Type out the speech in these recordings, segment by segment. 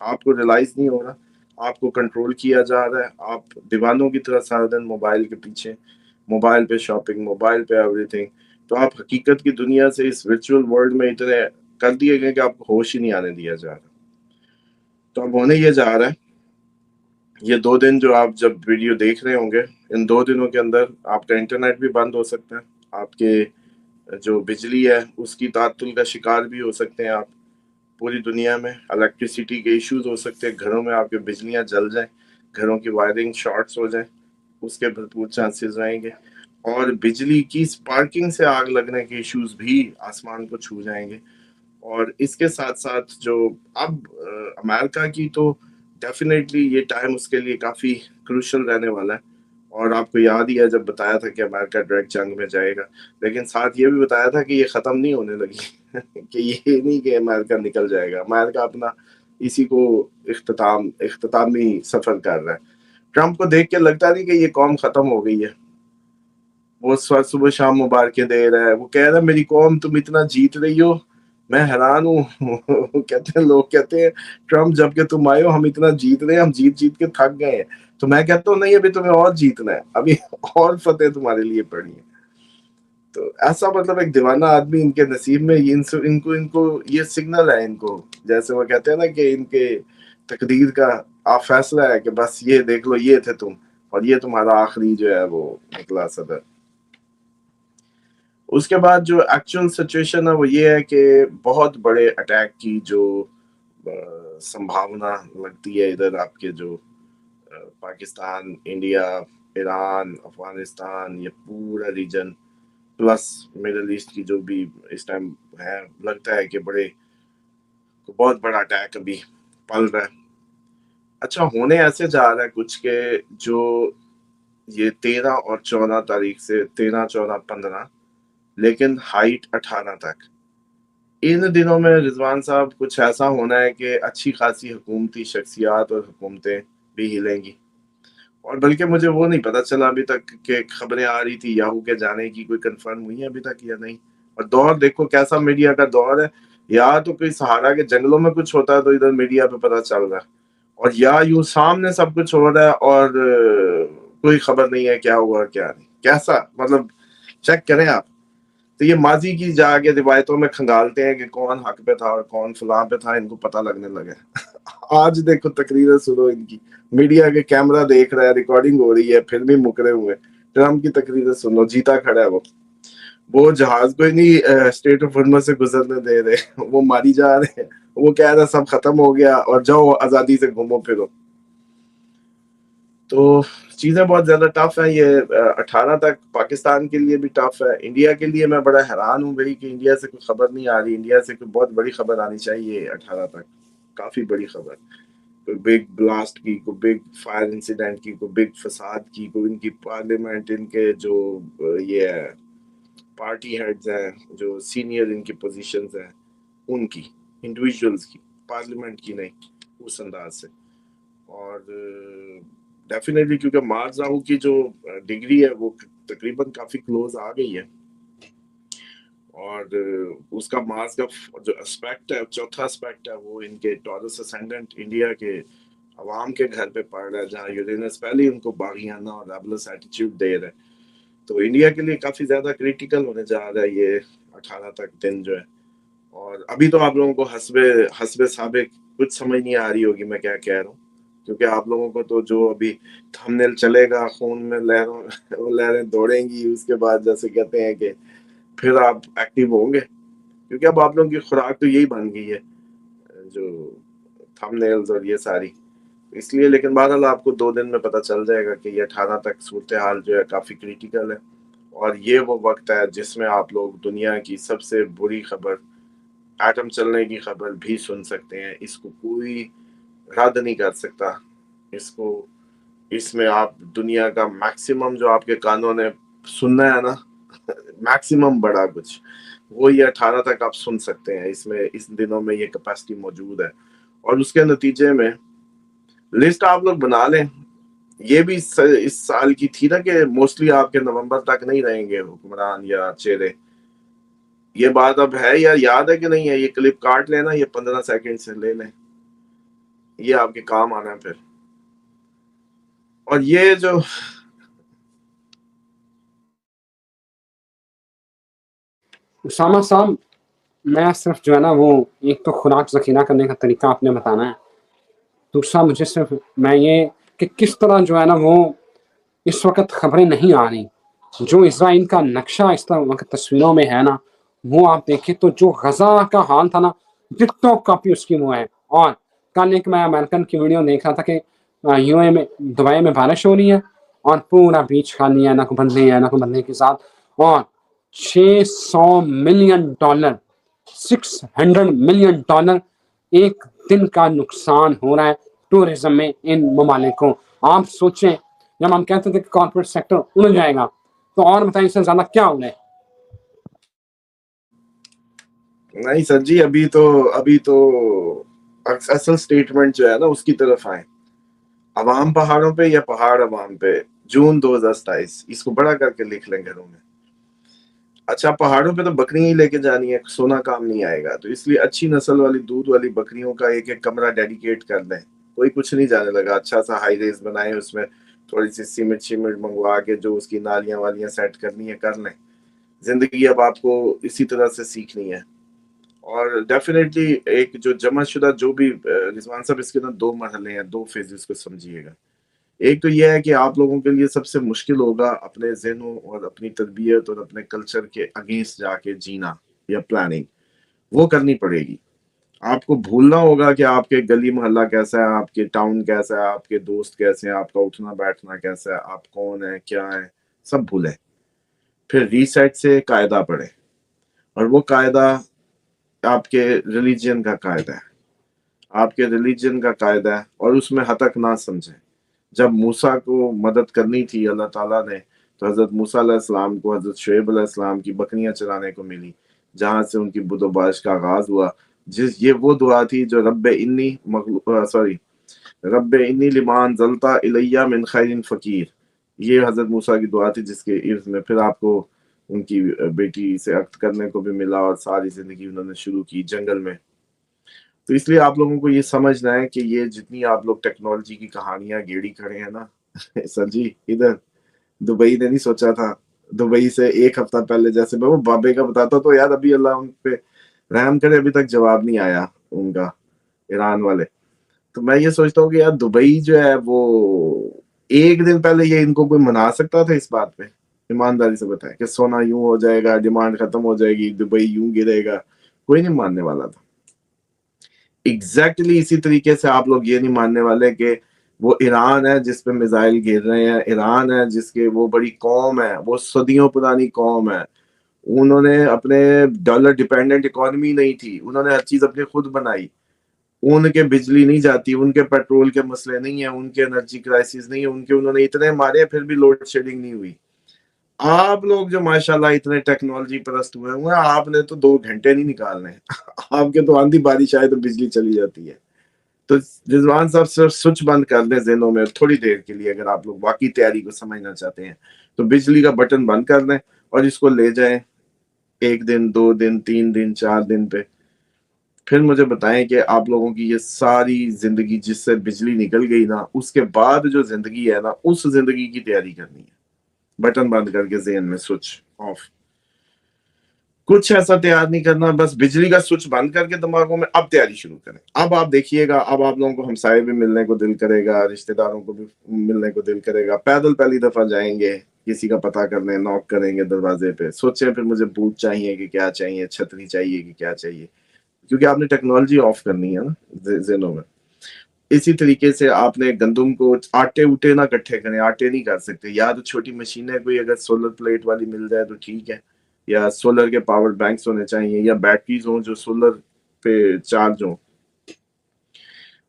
آپ کو ریلائز نہیں ہو رہا، آپ کو کنٹرول کیا جا رہا ہے، آپ دیوانوں کی طرح سارا دن موبائل کے پیچھے، موبائل پہ شاپنگ، موبائل پہ ایوری تھنگ. تو آپ حقیقت کی دنیا سے اس ورچوئل ورلڈ میں اتنے کر دیے گئے کہ آپ کو ہوش ہی نہیں آنے دیا جا رہا. تو اب ہونے یہ جا رہا ہے، یہ 2 دن جو آپ جب ویڈیو دیکھ رہے ہوں گے، ان 2 دنوں کے اندر آپ کا انٹرنیٹ بھی بند ہو سکتا ہے، آپ کے جو بجلی ہے اس کی تعطل کا شکار بھی ہو سکتے ہیں آپ. پوری دنیا میں الیکٹریسٹی کے ایشوز ہو سکتے ہیں، گھروں میں آپ کے بجلیاں جل جائیں، گھروں کی وائرنگ شارٹس ہو جائیں، اس کے بھرپور چانسز رہیں گے. اور بجلی کی سپارکنگ سے آگ لگنے کے ایشوز بھی آسمان کو چھو جائیں گے. اور اس کے ساتھ ساتھ جو اب امریکہ کی تو ڈیفینیٹلی یہ ٹائم اس کے لیے کافی کروشل رہنے والا ہے. اور آپ کو یاد ہی ہے جب بتایا تھا کہ امریکہ ڈائریکٹ جنگ میں جائے گا، لیکن ساتھ یہ بھی بتایا تھا کہ یہ ختم نہیں ہونے لگی کہ یہ نہیں کہ امریکہ نکل جائے گا، امریکہ اپنا اسی کو اختتامی سفر کر رہا ہے. ٹرمپ کو دیکھ کے لگتا نہیں کہ یہ قوم ختم ہو گئی ہے. وہ صبح شام مبارکیں دے رہا ہے، وہ کہہ رہا ہے میری قوم تم اتنا جیت رہی ہو، میں حیران ہوں. کہتے ہیں لوگ کہتے ہیں ٹرمپ جب کہ تم آئے ہو ہم اتنا جیت رہے ہیں، ہم جیت جیت کے تھک گئے ہیں. تو میں کہتا ہوں نہیں، ابھی تمہیں اور جیتنا ہے، ابھی اور فتح تمہارے لیے پڑی ہے. تو ایسا مطلب ایک دیوانہ آدمی ان کے نصیب میں، ان کو یہ سگنل ہے، ان کو جیسے وہ کہتے ہیں نا کہ ان کے تقدیر کا آپ فیصلہ ہے کہ بس یہ دیکھ لو یہ تھے تم، اور یہ تمہارا آخری جو ہے وہ نکلا صدر. اس کے بعد جو ایکچوئل سچویشن ہے وہ یہ ہے کہ بہت بڑے اٹیک کی جو سمبھاونا لگتی ہے ادھر آپ کے جو پاکستان، انڈیا، ایران، افغانستان، یہ پورا ریجن پلس مڈل ایسٹ کی جو بھی اس ٹائم ہے، لگتا ہے کہ بہت بڑا اٹیک ابھی پل رہا ہے. اچھا ہونے ایسے جا رہا ہے کچھ کہ جو یہ 13 اور 14 تاریخ سے 13، 14، 15، لیکن ہائٹ 18 تک، ان دنوں میں رضوان صاحب کچھ ایسا ہونا ہے کہ اچھی خاصی حکومتی شخصیات اور حکومتیں بھی ہلیں گی. اور بلکہ مجھے وہ نہیں پتا چلا ابھی تک کہ خبریں آ رہی تھی یاہو کے جانے کی، کوئی کنفرم ہوئی ہے ابھی تک یا نہیں. اور دور دیکھو کیسا میڈیا کا دور ہے، یا تو کوئی سہارا کے جنگلوں میں کچھ ہوتا ہے تو ادھر میڈیا پہ پتا چل رہا ہے، اور یا یوں سامنے سب کچھ ہو رہا ہے اور کوئی خبر نہیں ہے کیا ہوا اور کیا نہیں. کیسا مطلب چیک کریں آپ. تو یہ ماضی کی جا کے روایتوں میں کھنگالتے ہیں کہ کون حق پہ تھا اور کون فلاں پہ تھا، ان کو پتہ لگنے لگا. آج دیکھو تقریریں سنو ان کی، میڈیا کے کیمرہ دیکھ رہا ہے، ریکارڈنگ ہو رہی ہے، پھر بھی مکرے ہوئے. ٹرمپ کی تقریریں سنو، جیتا کھڑا ہے وہ جہاز کو ہی نہیں اسٹریٹ آف ہارمز سے گزرنے دے رہے، وہ ماری جا رہے ہیں. وہ کہہ رہا سب ختم ہو گیا اور جاؤ آزادی سے گھومو پھرو. تو چیزیں بہت زیادہ ٹف ہیں. یہ 18 تک پاکستان کے لیے بھی ٹف ہے. انڈیا کے لیے میں بڑا حیران ہوں بھائی کہ انڈیا سے کوئی خبر نہیں آ رہی. انڈیا سے کوئی بہت بڑی خبر آنی چاہیے 18 تک، کافی بڑی خبر. کوئی بگ بلاسٹ کی، کوئی بگ فائر انسیڈنٹ کی، کوئی بگ فساد کی، کوئی ان کی پارلیمنٹ، ان کے جو یہ پارٹی ہیڈز ہیں، جو سینئر ان کی پوزیشنز ہیں، ان کی انڈیویجولز کی، پارلیمنٹ کی نہیں، اس انداز سے. اور ڈیفینیٹلی کیونکہ مارز راہو کی جو ڈگری ہے وہ تقریباً کافی کلوز آ گئی ہے، اور اس کا مارس کا جو اسپیکٹ ہے، چوتھا اسپیکٹ ہے، وہ ان کے ٹورس اسینڈنٹ انڈیا کے عوام کے گھر پہ پڑ رہا ہے، جہاں یورینس پہلے ہی ان کو باغیانہ اور ریبلس ایٹیٹیوڈ دے رہا ہے. تو انڈیا کے لیے کافی زیادہ کریٹیکل ہونے جا رہا ہے یہ 18 تک دن جو ہے. اور ابھی تو آپ لوگوں کو حسب سابق کچھ سمجھ نہیں آ رہی ہوگی میں کیا کہہ رہا ہوں، کیونکہ آپ لوگوں کو تو جو ابھی تھمبنیل چلے گا، خون میں لہریں دوڑیں گی، اس کے بعد جیسے کہتے ہیں کہ پھر آپ ایکٹیو ہوں گے، کیونکہ اب آپ لوگوں کی خوراک تو یہی بن گئی ہے جو تھمبنیلز اور یہ ساری. اس لیے لیکن بہرحال آپ کو 2 دن میں پتہ چل جائے گا کہ یہ 18 تک صورتحال جو ہے کافی کریٹیکل ہے. اور یہ وہ وقت ہے جس میں آپ لوگ دنیا کی سب سے بری خبر، ایٹم چلنے کی خبر بھی سن سکتے ہیں. اس کو کوئی رد نہیں کر سکتا. اس میں آپ دنیا کا میکسیمم جو آپ کے کانوں نے سننا ہے نا، میکسیمم بڑا کچھ، وہ یہ 18 تک آپ سن سکتے ہیں. اس دنوں میں یہ کیپیسٹی موجود ہے. اور اس کے نتیجے میں لسٹ آپ لوگ بنا لیں. یہ بھی اس سال کی تھی نا کہ موسٹلی آپ کے نومبر تک نہیں رہیں گے حکمران یا چہرے. یہ بات اب ہے یا یاد ہے کہ نہیں ہے؟ یہ کلپ کاٹ لینا، یہ 15 سیکنڈ سے لے لیں. یہ آپ کے کام آنا ہے پھر. اور یہ جو اسامہ صاحب میں صرف جو ہے نا وہ ایک تو خوراک ذخیرہ کرنے کا طریقہ آپ نے بتانا ہے، دوسرا مجھے صرف میں یہ کہ کس طرح جو ہے نا وہ اس وقت خبریں نہیں آ رہی، جو اسرائیل کا نقشہ اس وقت تصویروں میں ہے نا وہ آپ دیکھیں تو جو غزہ کا حال تھا نا ڈٹو کاپی اس کی وہ ہے. اور کل ایک میں امریکن کی ویڈیو دیکھ رہا تھا کہ یو اے میں دبئی میں بارش ہو رہی ہے اور پورا بیچ خالی ہے، نہ کوئی بندے ہیں نہ کوئی بندے کے ساتھ، اور $600 ملین $600 ملین ایک دن کا نقصان ہو رہا ہے ٹورزم میں ان ممالک کو. آپ سوچیں جب ہم کہتے تھے کہ کارپوریٹ سیکٹر اڑ جائے گا تو اور بتائیں اس سے زیادہ کیا اڑے. نہیں سر جی، ابھی تو اصل سٹیٹمنٹ جو ہے نا اس کی طرف آئیں. عوام پہاڑوں پہ یا پہاڑ عوام پہ، جون 2027 اس کو بڑا کر کے لکھ لیں گھروں میں. اچھا پہاڑوں پہ تو بکری ہی لے کے جانی ہے، سونا کام نہیں آئے گا، تو اس لیے اچھی نسل والی دودھ والی بکریوں کا ایک ایک کمرہ ڈیڈیکیٹ کر دیں. کوئی کچھ نہیں جانے لگا، اچھا سا ہائی ریز بنائیں، اس میں تھوڑی سی سیمنٹ منگوا کے جو اس کی نالیاں والیاں سیٹ کرنی ہے کر لیں. زندگی اب آپ کو اسی طرح سے سیکھنی ہے. اور ڈیفینیٹلی ایک جو جمع شدہ جو بھی رضوان صاحب اس کے نا 2 مرحلے ہیں، 2 فیزز کو سمجھیے گا. ایک تو یہ ہے کہ آپ لوگوں کے لیے سب سے مشکل ہوگا اپنے ذہنوں اور اپنی تربیت اور اپنے کلچر کے اگینسٹ جا کے جینا یا پلاننگ وہ کرنی پڑے گی. آپ کو بھولنا ہوگا کہ آپ کے گلی محلہ کیسا ہے، آپ کے ٹاؤن کیسا ہے، آپ کے دوست کیسے ہیں، آپ کا اٹھنا بیٹھنا کیسا ہے، آپ کون ہیں کیا ہیں، سب بھولیں. پھر ریسیٹ سے قاعدہ پڑھیں، اور وہ قاعدہ آپ کے ریلیجن کا قاعدہ ہے، آپ کے ریلیجن کا قاعدہ ہے، اور اس میں حتک نہ سمجھیں. جب موسیٰ کو مدد کرنی تھی اللہ تعالیٰ نے تو حضرت موسیٰ علیہ السلام کو حضرت شعیب علیہ السلام کی بکریاں چرانے کو ملی، جہاں سے ان کی بد و بارش کا آغاز ہوا. یہ وہ دعا تھی جو رب انی لما انزلت الی من خیر فقیر، یہ حضرت موسیٰ کی دعا تھی جس کے عرض میں پھر آپ کو ان کی بیٹی سے عقد کرنے کو بھی ملا، اور ساری زندگی انہوں نے شروع کی جنگل میں. تو اس لیے آپ لوگوں کو یہ سمجھنا ہے کہ یہ جتنی آپ لوگ ٹیکنالوجی کی کہانیاں گیڑی کھڑے ہیں نا سر جی، ادھر دبئی نے نہیں سوچا تھا. دبئی سے ایک ہفتہ پہلے جیسے میں وہ بابے کا بتاتا تو یار ابھی اللہ ان پہ رحم کرے ابھی تک جواب نہیں آیا ان کا، ایران والے. تو میں یہ سوچتا ہوں کہ یار دبئی جو ہے وہ ایک دن پہلے یہ ان کو کوئی منا سکتا تھا اس بات پہ؟ ایمانداری سے بتائیں کہ سونا یوں ہو جائے گا، ڈیمانڈ ختم ہو جائے گی، دبئی یوں گرے گا، کوئی نہیں ماننے والا تھا. ایگزیکٹلی اسی طریقے سے آپ لوگ یہ نہیں ماننے والے کہ وہ ایران ہے جس پہ میزائل گر رہے ہیں، ایران ہے جس کے وہ بڑی قوم ہے، وہ صدیوں پرانی قوم ہے، انہوں نے اپنے ڈالر ڈیپینڈنٹ اکانومی نہیں تھی، انہوں نے ہر چیز اپنی خود بنائی. ان کے بجلی نہیں جاتی، ان کے پیٹرول کے مسئلے نہیں ہیں، ان کے انرجی کرائسس نہیں ہے، ان کے انہوں نے اتنے مارے پھر بھی لوڈ شیڈنگ نہیں ہوئی. آپ لوگ جو ماشاءاللہ اتنے ٹیکنالوجی پرست ہوئے ہیں آپ نے تو 2 گھنٹے نہیں نکالنے، آپ کے تو آندھی بارش آئے تو بجلی چلی جاتی ہے. تو رضوان صاحب صرف سوئچ بند کر دیں ذہنوں میں تھوڑی دیر کے لیے، اگر آپ لوگ واقعی تیاری کو سمجھنا چاہتے ہیں تو بجلی کا بٹن بند کر دیں اور اس کو لے جائیں 1 دن 2 دن 3 دن 4 دن پہ. پھر مجھے بتائیں کہ آپ لوگوں کی یہ ساری زندگی جس سے بجلی نکل گئی نا، اس کے بعد جو زندگی ہے نا اس زندگی کی تیاری کرنی ہے. بٹن بند کر کے ذہن میں سوئچ آف، کچھ ایسا تیار نہیں کرنا، بس بجلی کا سوئچ بند کر کے دماغوں میں اب تیاری شروع کریں. اب آپ دیکھیے گا، اب آپ لوگوں کو ہمسائے بھی ملنے کو دل کرے گا، رشتہ داروں کو بھی ملنے کو دل کرے گا. پیدل پہلی دفعہ جائیں گے، کسی کا پتہ کرنے، نوک کریں گے دروازے پہ، سوچیں پھر مجھے بوٹ چاہیے کہ کیا چاہیے، چھتری چاہیے کہ کیا چاہیے، کیونکہ آپ نے ٹیکنالوجی آف کرنی ہے نا ذہنوں میں. اسی طریقے سے آپ نے گندم کو آٹے اوٹے نہ کٹھے کریں، آٹے نہیں کر سکتے، یا تو چھوٹی مشینیں کوئی اگر سولر پلیٹ والی مل جائے تو ٹھیک ہے، یا سولر کے پاور بینکس ہونے چاہیے، یا بیٹریز ہوں جو سولر پہ چارج ہوں.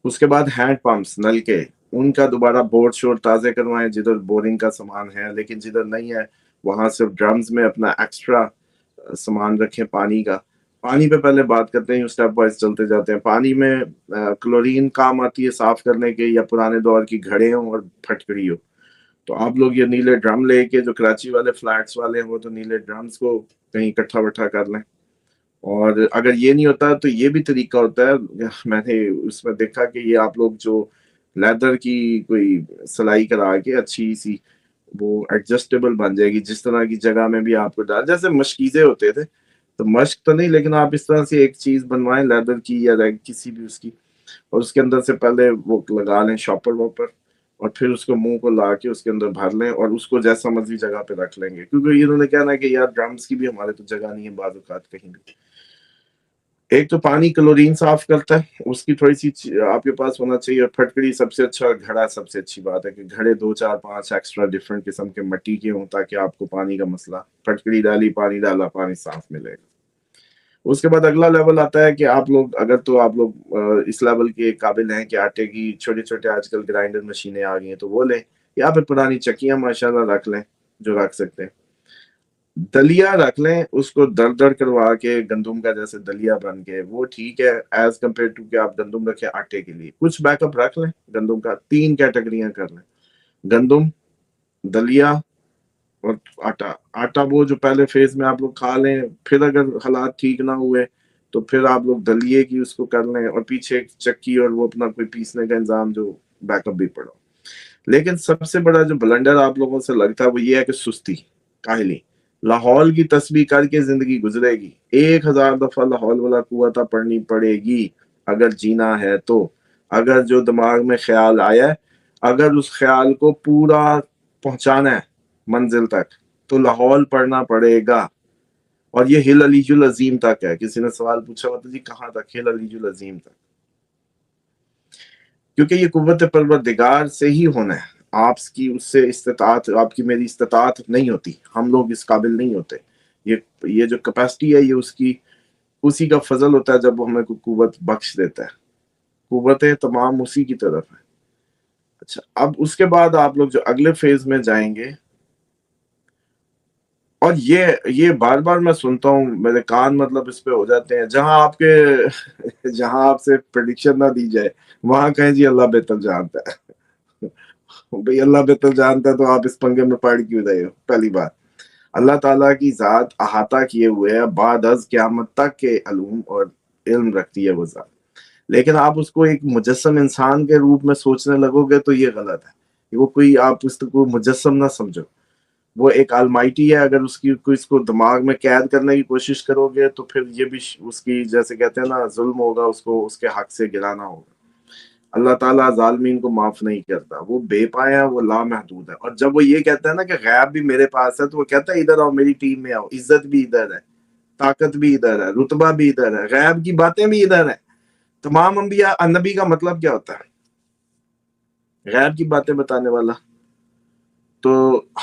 اس کے بعد ہینڈ پمپس، نل کے، ان کا دوبارہ بورڈ شورڈ تازے کروائیں جدھر بورنگ کا سامان ہے، لیکن جدھر نہیں ہے وہاں صرف ڈرمز میں اپنا ایکسٹرا سامان رکھیں پانی کا. پانی پہ پہلے بات کرتے ہیں، اسٹیپ وائز چلتے جاتے ہیں. پانی میں کلورین کام آتی ہے صاف کرنے کے، یا پرانے دور کی گھڑے ہوں اور پھٹکڑی ہو. تو آپ لوگ یہ نیلے ڈرم لے کے، جو کراچی والے فلیٹس والے ہیں وہ تو نیلے ڈرمز کو کہیں اکٹھا وٹھا کر لیں، اور اگر یہ نہیں ہوتا تو یہ بھی طریقہ ہوتا ہے، میں نے اس میں دیکھا کہ یہ آپ لوگ جو لیدر کی کوئی سلائی کرا کے اچھی سی وہ ایڈجسٹیبل بن جائے گی، جس طرح کی جگہ میں بھی آپ کو ڈال، جیسے مشکیزے ہوتے تھے، تو مشق تو نہیں لیکن آپ اس طرح سے ایک چیز بنوائیں لیدر کی یا کسی بھی اس کی، اور اس کے اندر سے پہلے وہ لگا لیں شاپر واپر، اور پھر اس کو منہ کو لا کے اس کے اندر بھر لیں اور اس کو جیسا مرضی جگہ پہ رکھ لیں گے، کیونکہ انہوں نے کہنا ہے کہ یار ڈرمز کی بھی ہمارے تو جگہ نہیں ہے بعض اوقات کہیں بھی۔ ایک تو پانی کلورین صاف کرتا ہے، اس کی تھوڑی سی آپ کے پاس ہونا چاہیے، اور پھٹکڑی سب سے اچھا، گھڑا سب سے اچھی بات ہے کہ گھڑے 2 4 5 ایکسٹرا ڈفرنٹ قسم کے مٹی کے ہوں تاکہ آپ کو پانی کا مسئلہ، پھٹکڑی ڈالی پانی ڈالا پانی صاف ملے گا۔ اس کے بعد اگلا لیول آتا ہے کہ آپ لوگ اگر تو آپ لوگ اس لیول کے قابل ہیں کہ آٹے کی چھوٹے چھوٹے آج کل گرائنڈر مشینیں آ گئی ہیں تو وہ لیں، یا پھر پرانی چکیاں ماشاءاللہ رکھ لیں جو رکھ سکتے ہیں۔ دلیا رکھ لیں، اس کو در در کروا کے گندم کا جیسے دلیا بن کے، وہ ٹھیک ہے ایز کمپیئر ٹو کہ آپ گندم رکھیں آٹے کے لیے، کچھ بیک اپ رکھ لیں گندم کا، 3 کیٹیگریاں کر لیں، گندم، دلیا اور آٹا۔ آٹا وہ جو پہلے فیز میں آپ لوگ کھا لیں، پھر اگر حالات ٹھیک نہ ہوئے تو پھر آپ لوگ دلیے کی اس کو کر لیں، اور پیچھے ایک چکی اور وہ اپنا کوئی پیسنے کا انتظام جو بیک اپ بھی پڑا۔ لیکن سب سے بڑا جو بلنڈر آپ لوگوں سے لگتا ہے وہ یہ ہے کہ سستی، کاہلی۔ لاہور کی تسبیح کر کے زندگی گزرے گی، 1000 دفعہ لاہور والا قوتہ پڑھنی پڑے گی اگر جینا ہے تو۔ اگر جو دماغ میں خیال آیا ہے، اگر اس خیال کو پورا پہنچانا ہے منزل تک تو لاہور پڑھنا پڑے گا، اور یہ ہل علیج العظیم تک ہے۔ کسی نے سوال پوچھا ہوتا جی کہاں تک؟ ہل علیج العظیم تک، کیونکہ یہ قوت پروردگار سے ہی ہونا ہے، آپ کی اس سے استطاعت، آپ کی میری استطاعت نہیں ہوتی، ہم لوگ اس قابل نہیں ہوتے۔ یہ جو کیپیسٹی ہے یہ اس کی اسی کا فضل ہوتا ہے جب وہ ہمیں کوئی قوت بخش دیتا ہے، قوتیں تمام اسی کی طرف ہیں۔ اچھا، اب اس کے بعد آپ لوگ جو اگلے فیز میں جائیں گے، اور یہ بار بار میں سنتا ہوں، میرے کان مطلب اس پہ ہو جاتے ہیں، جہاں آپ سے پریڈکشن نہ دی جائے وہاں کہیں جی اللہ بہتر جانتا ہے۔ بھئی اللہ بہتر جانتا ہے تو آپ اس پنگے میں پڑ کیوں رہے ہو؟ پہلی بات، اللہ تعالیٰ کی ذات احاطہ کیے ہوئے ہے، بعد از قیامت تک کے علوم اور علم رکھتی ہے وہ ذات، لیکن آپ اس کو ایک مجسم انسان کے روپ میں سوچنے لگو گے تو یہ غلط ہے۔ وہ کوئی، آپ اس کو مجسم نہ سمجھو، وہ ایک آلمائٹی ہے۔ اگر اس کو دماغ میں قید کرنے کی کوشش کرو گے تو پھر یہ بھی اس کی جیسے کہتے ہیں نا ظلم ہوگا، اس کو اس کے حق سے گرانا ہوگا۔ اللہ تعالیٰ ظالمین کو معاف نہیں کرتا، وہ بے پایا، وہ لامحدود ہے۔ اور جب وہ یہ کہتا ہے نا کہ غیب بھی میرے پاس ہے، تو وہ کہتا ہے ادھر آؤ میری ٹیم میں آؤ، عزت بھی ادھر ہے، طاقت بھی ادھر ہے، رتبہ بھی ادھر ہے، غیب کی باتیں بھی ادھر ہیں۔ تمام انبیاء، نبی کا مطلب کیا ہوتا ہے؟ غیب کی باتیں بتانے والا۔ تو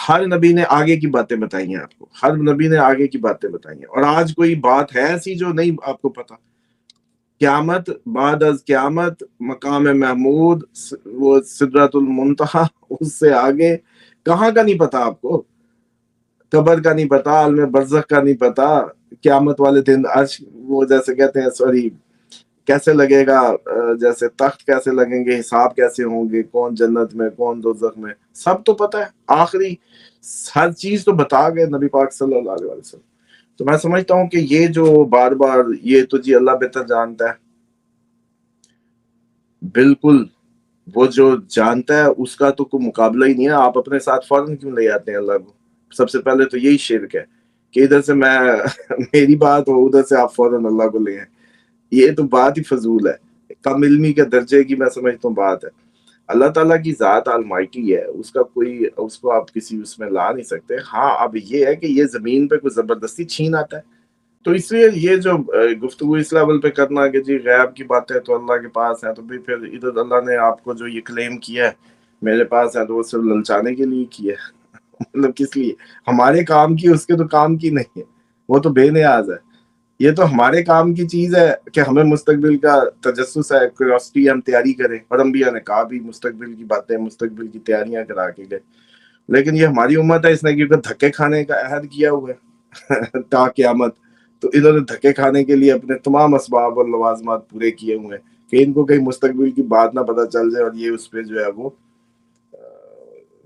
ہر نبی نے آگے کی باتیں بتائی ہیں آپ کو، ہر نبی نے آگے کی باتیں بتائی ہیں، اور آج کوئی بات ہے ایسی جو نہیں آپ کو پتا؟ قیامت، بعد از قیامت، مقام محمود، وہ سدرۃ المنتہا، اس سے آگے کہاں کا نہیں پتا آپ کو؟ قبر کا نہیں پتا، عالم برزخ کا نہیں پتا، قیامت والے دن عرش وہ جیسے کہتے ہیں سوری کیسے لگے گا، جیسے تخت کیسے لگیں گے، حساب کیسے ہوں گے، کون جنت میں کون دوزخ میں، سب تو پتہ ہے۔ آخری ہر چیز تو بتا گئے نبی پاک صلی اللہ علیہ وسلم۔ تو میں سمجھتا ہوں کہ یہ جو بار بار یہ تو جی اللہ بہتر جانتا ہے، بالکل وہ جو جانتا ہے اس کا تو کوئی مقابلہ ہی نہیں ہے۔ آپ اپنے ساتھ فوراً کیوں لے آتے ہیں اللہ کو؟ سب سے پہلے تو یہی شرک ہے کہ ادھر سے میری بات ہو، ادھر سے آپ فوراً اللہ کو لے آئیں۔ یہ تو بات ہی فضول ہے، کم علمی کے درجے کی میں سمجھتا ہوں بات ہے۔ اللہ تعالیٰ کی ذات آلمائٹی ہے، اس کا کوئی، اس کو آپ کسی اس میں لا نہیں سکتے۔ ہاں اب یہ ہے کہ یہ زمین پہ کوئی زبردستی چھین آتا ہے، تو اس لیے یہ جو گفتگو اس لیول پہ کرنا کہ جی غیب کی باتیں تو اللہ کے پاس ہے، تو بھی پھر ادھر اللہ نے آپ کو جو یہ کلیم کیا ہے میرے پاس ہے، تو وہ صرف للچانے کے لیے کیا ہے۔ مطلب کس لیے؟ ہمارے کام کی، اس کے تو کام کی نہیں ہے، وہ تو بے نیاز ہے۔ یہ تو ہمارے کام کی چیز ہے کہ ہمیں مستقبل کا تجسس ہے، کیوریوسٹی، ہم تیاری کریں، اور انبیاء نے کہا بھی مستقبل کی باتیں، مستقبل کی تیاریاں کرا کے گئے۔ لیکن یہ ہماری امت ہے، اس نے کیونکہ دھکے کھانے کا عہد کیا ہوا ہے تا قیامت، تو انہوں نے دھکے کھانے کے لیے اپنے تمام اسباب اور لوازمات پورے کیے ہوئے ہیں کہ ان کو کہیں مستقبل کی بات نہ پتہ چل جائے اور یہ اس پہ جو ہے وہ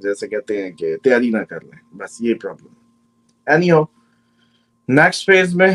جیسے کہتے ہیں کہ تیاری نہ کر لیں، بس یہ پرابلم۔ اینی ہو، نیکسٹ فیز میں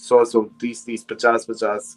100-100, 30-30, 50-50